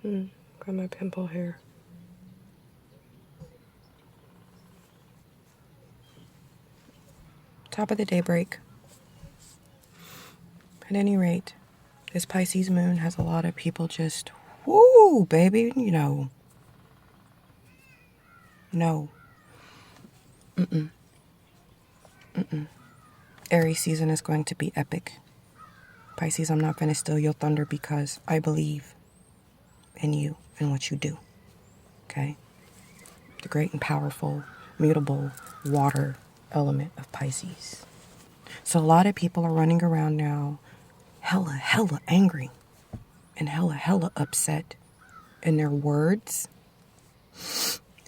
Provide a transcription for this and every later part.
Got my pimple hair. Top of the day break. At any rate, this Pisces moon has a lot of people just, woo, baby, no. Aries season is going to be epic. Pisces, I'm not going to steal your thunder because I believe in you and what you do. Okay? The great and powerful, mutable water element of Pisces. So a lot of people are running around now hella angry and hella upset. And their words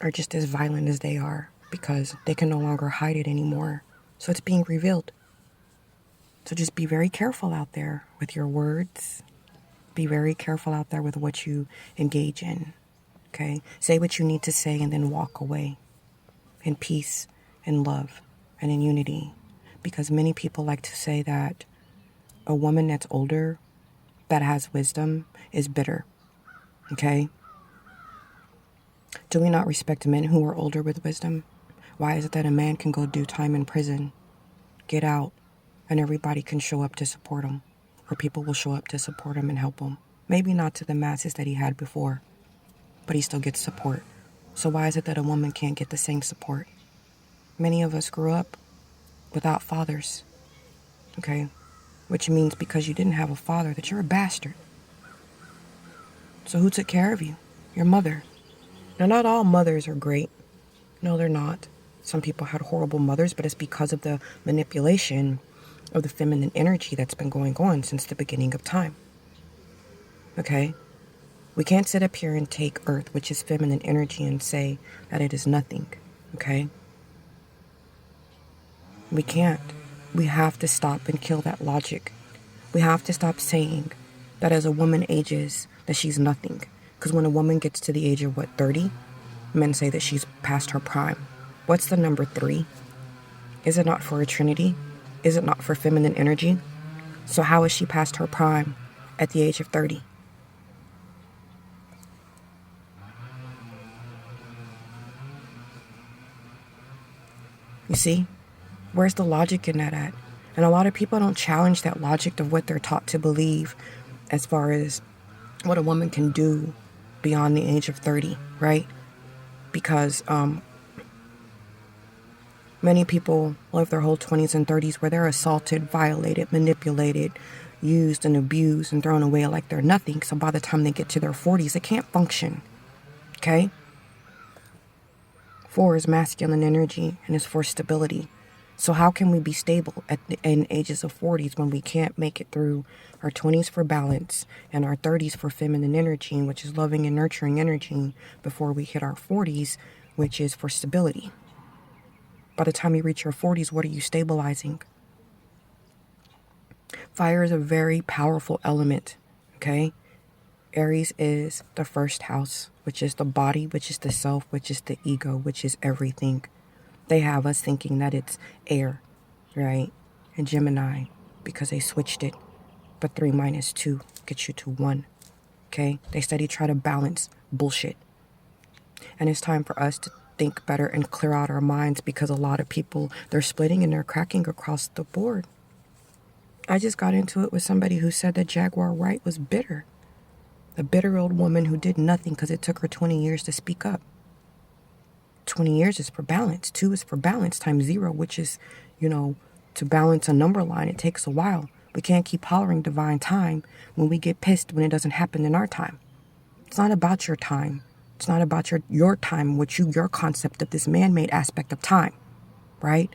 are just as violent as they are because they can no longer hide it anymore. So it's being revealed. So just be very careful out there with your words. Be very careful out there with what you engage in. Okay? Say what you need to say and then walk away in peace, in love, and in unity. Because many people like to say that a woman that's older, that has wisdom, is bitter. Okay? Do we not respect men who are older with wisdom? Why is it that a man can go do time in prison, get out, and everybody can show up to support him? Or people will show up to support him and help him. Maybe not to the masses that he had before, but he still gets support. So why is it that a woman can't get the same support? Many of us grew up without fathers, okay? Which means because you didn't have a father that you're a bastard. So who took care of you? Your mother. Now, not all mothers are great. No, they're not. Some people had horrible mothers, but it's because of the manipulation of the feminine energy that's been going on since the beginning of time. Okay? We can't sit up here and take Earth, which is feminine energy, and say that it is nothing. Okay? We can't. We have to stop and kill that logic. We have to stop saying that as a woman ages, that she's nothing. Because when a woman gets to the age of, 30? Men say that she's past her prime. What's the number 3? Is it not for a trinity? Is it not for feminine energy? So how is she past her prime at the age of 30? You see? Where's the logic in that at? And a lot of people don't challenge that logic of what they're taught to believe as far as what a woman can do beyond the age of 30, right? Because many people live their whole 20s and 30s where they're assaulted, violated, manipulated, used and abused and thrown away like they're nothing. So by the time they get to their 40s, they can't function, okay? 4 is masculine energy and is for stability. So how can we be stable in ages of 40s when we can't make it through our 20s for balance and our 30s for feminine energy, which is loving and nurturing energy, before we hit our 40s, which is for stability? By the time you reach your 40s, what are you stabilizing? Fire is a very powerful element, okay? Aries is the first house, which is the body, which is the self, which is the ego, which is everything. They have us thinking that it's air, right? And Gemini, because they switched it. But 3 minus 2 gets you to 1, okay? They steady try to balance bullshit. And it's time for us to think better and clear out our minds, because a lot of people, they're splitting and they're cracking across the board. I just got into it with somebody who said that Jaguar Wright was bitter. A bitter old woman who did nothing because it took her 20 years to speak up. 20 years is for balance. 2 is for balance times 0, which is, to balance a number line, it takes a while. We can't keep hollering divine time when we get pissed when it doesn't happen in our time. It's not about your time. It's not about your time, your concept of this man-made aspect of time, right?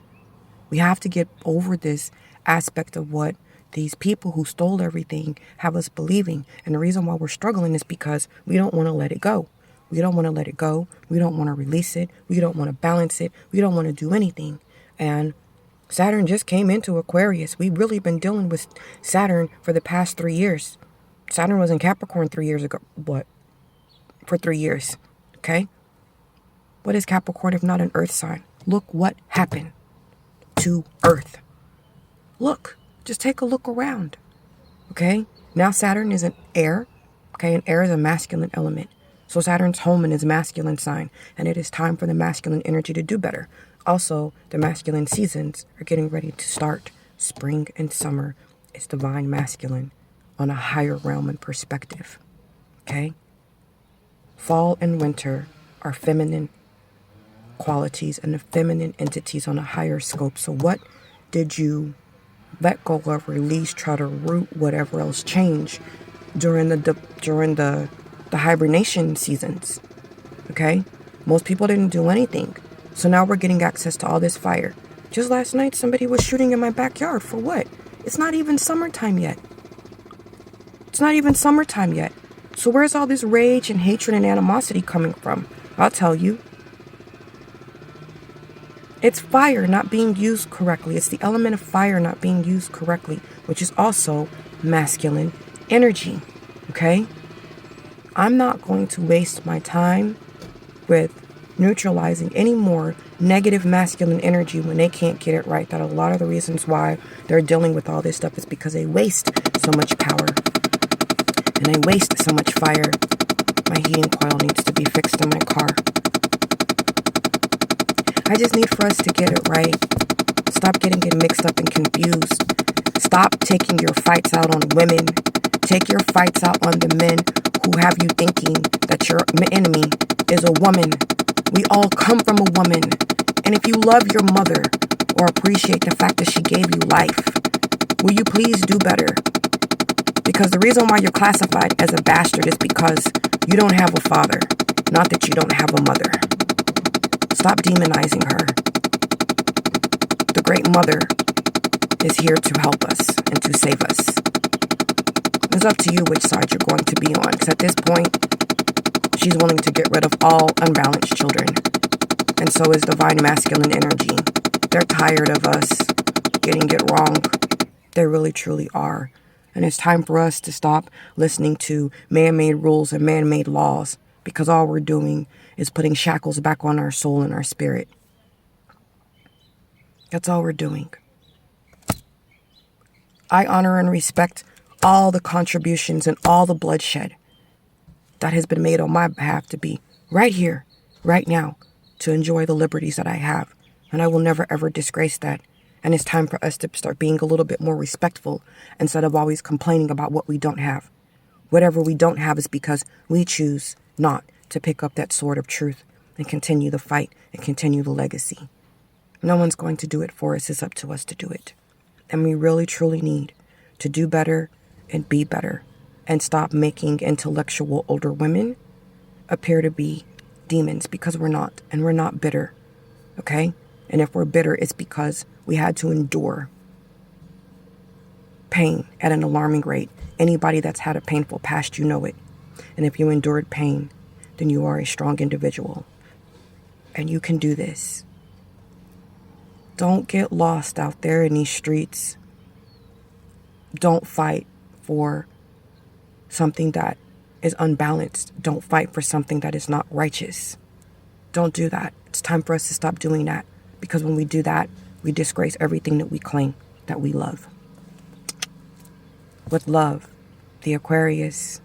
We have to get over this aspect of what these people who stole everything have us believing. And the reason why we're struggling is because we don't want to let it go. We don't want to let it go. We don't want to release it. We don't want to balance it. We don't want to do anything. And Saturn just came into Aquarius. We've really been dealing with Saturn for the past 3 years. Saturn was in Capricorn 3 years ago. For 3 years. Okay? What is Capricorn if not an earth sign? Look what happened to Earth. Look. Just take a look around. Okay? Now Saturn is an air. Okay, and air is a masculine element. So Saturn's home in his masculine sign, and it is time for the masculine energy to do better. Also, the masculine seasons are getting ready to start. Spring and summer is divine masculine on a higher realm and perspective. Okay? Fall and winter are feminine qualities and the feminine entities on a higher scope. So what did you let go of, release, try to root, whatever else change during the hibernation seasons? Okay? Most people didn't do anything. So now we're getting access to all this fire. Just last night, somebody was shooting in my backyard. For what? It's not even summertime yet. It's not even summertime yet. So where's all this rage and hatred and animosity coming from? I'll tell you. It's fire not being used correctly. It's the element of fire not being used correctly, which is also masculine energy. Okay? I'm not going to waste my time with neutralizing any more negative masculine energy when they can't get it right. That a lot of the reasons why they're dealing with all this stuff is because they waste so much power and they waste so much fire. My heating coil needs to be fixed in my car. I just need for us to get it right. Stop getting it mixed up and confused. Stop taking your fights out on women. Take your fights out on the men who have you thinking that your enemy is a woman. We all come from a woman. And if you love your mother or appreciate the fact that she gave you life, will you please do better? Because the reason why you're classified as a bastard is because you don't have a father, not that you don't have a mother. Stop demonizing her. The Great Mother is here to help us and to save us. It's up to you which side you're going to be on. Because at this point, she's willing to get rid of all unbalanced children. And so is divine masculine energy. They're tired of us getting it wrong. They really, truly are. And it's time for us to stop listening to man-made rules and man-made laws. Because all we're doing is putting shackles back on our soul and our spirit. That's all we're doing. I honor and respect all the contributions and all the bloodshed that has been made on my behalf to be right here, right now, to enjoy the liberties that I have. And I will never, ever disgrace that. And it's time for us to start being a little bit more respectful instead of always complaining about what we don't have. Whatever we don't have is because we choose not to pick up that sword of truth and continue the fight and continue the legacy. No one's going to do it for us. It's up to us to do it. And we really, truly need to do better and be better and stop making intellectual older women appear to be demons, because we're not, and we're not bitter. Okay? And if we're bitter, it's because we had to endure pain at an alarming rate. Anybody that's had a painful past, you know it. And if you endured pain, then you are a strong individual. And you can do this. Don't get lost out there in these streets. Don't fight for something that is unbalanced. Don't fight for something that is not righteous. Don't do that. It's time for us to stop doing that. Because when we do that, we disgrace everything that we claim that we love. With love, the Aquarius.